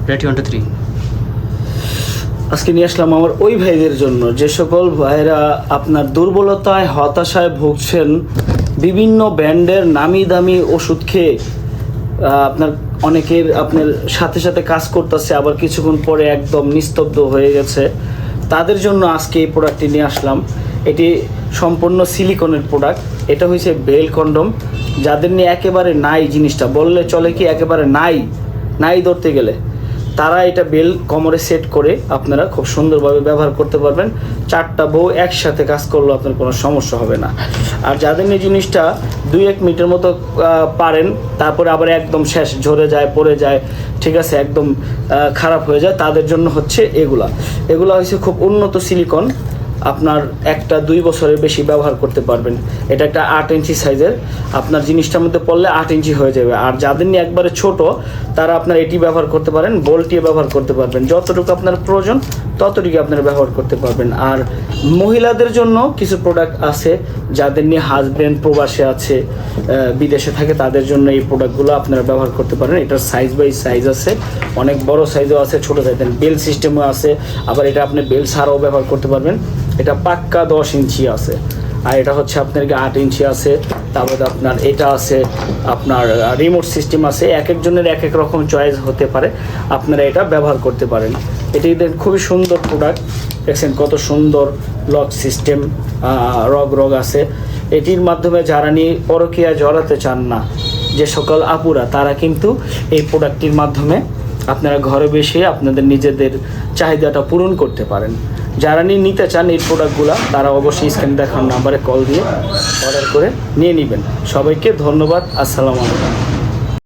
Ready 1 2 3। আজকে নিয়ে আসলাম আমার ওই ভাইদের জন্য যে সকল ভাইরা আপনার দুর্বলতায় হতাশায় ভুগছেন, বিভিন্ন ব্র্যান্ডের নামি দামি ওষুধ খেয়ে আপনার অনেকের আপনার সাথে সাথে কাজ করতেছে, আবার কিছুক্ষণ পরে একদম নিস্তব্ধ হয়ে গেছে। তাদের জন্য আজকে এই প্রোডাক্টটি নিয়ে আসলাম। এটি সম্পূর্ণ সিলিকনের প্রোডাক্ট। এটা হয়েছে বেল কন্ডম। যাদের নিয়ে একেবারে নাই জিনিসটা, বললে চলে কি একেবারে নাই ধরতে গেলে, তারা এটা বেল কোমরে সেট করে আপনারা খুব সুন্দরভাবে ব্যবহার করতে পারবেন। 4টা বউ একসাথে কাজ করলেও আপনার কোনো সমস্যা হবে না। আর যাদের এই জিনিসটা 2-1 মিনিটের মতো পারেন, তারপরে আবার একদম শেষ ঝরে যায়, পড়ে যায়, ঠিক আছে, একদম খারাপ হয়ে যায়, তাদের জন্য হচ্ছে এগুলা হচ্ছে খুব উন্নত সিলিকন। আপনার 1-2 বছরের বেশি ব্যবহার করতে পারবেন। এটা একটা 8 ইঞ্চি সাইজের, আপনার জিনিসটার মধ্যে পড়লে 8 ইঞ্চি হয়ে যাবে। আর যাদের নিয়ে একবারে ছোট, তারা আপনার এটি ব্যবহার করতে পারেন, বলটিয়ে ব্যবহার করতে পারবেন। যতটুকু আপনার প্রয়োজন ততটুকু আপনারা ব্যবহার করতে পারবেন। আর মহিলাদের জন্য কিছু প্রোডাক্ট আছে, যাদের নিয়ে হাজব্যান্ড প্রবাসে আছে, বিদেশে থাকে, তাদের জন্য এই প্রোডাক্টগুলো আপনারা ব্যবহার করতে পারেন। এটার সাইজ বাই সাইজ আছে, অনেক বড় সাইজও আছে, ছোট সাইজের বেল সিস্টেমও আছে। আবার এটা আপনি বেল ছাড়াও ব্যবহার করতে পারবেন। এটা পাক্কা 10 ইঞ্চি আছে, আর এটা হচ্ছে আপনার 8 ইঞ্চি আছে। তারপরে আপনার এটা আছে, আপনার রিমোট সিস্টেম আছে। এক একজনের এক এক রকম চয়েস হতে পারে, আপনারা এটা ব্যবহার করতে পারেন। এটি খুবই সুন্দর প্রোডাক্ট, দেখছেন কত সুন্দর লক সিস্টেম, রগ আছে। এটির মাধ্যমে যারা নিয়ে পরকীয়া জড়াতে চান না, যে সকল আপুরা, তারা কিন্তু এই প্রোডাক্টটির মাধ্যমে আপনারা ঘরে বসে আপনাদের নিজেদের চাহিদাটা পূরণ করতে পারেন। যারা নিতে চান এই প্রোডাক্টগুলো, তারা অবশ্যই স্ক্রিনে দেখানো নাম্বারে কল দিয়ে অর্ডার করে নিয়ে নেবেন। সবাইকে ধন্যবাদ। আসসালামু আলাইকুম।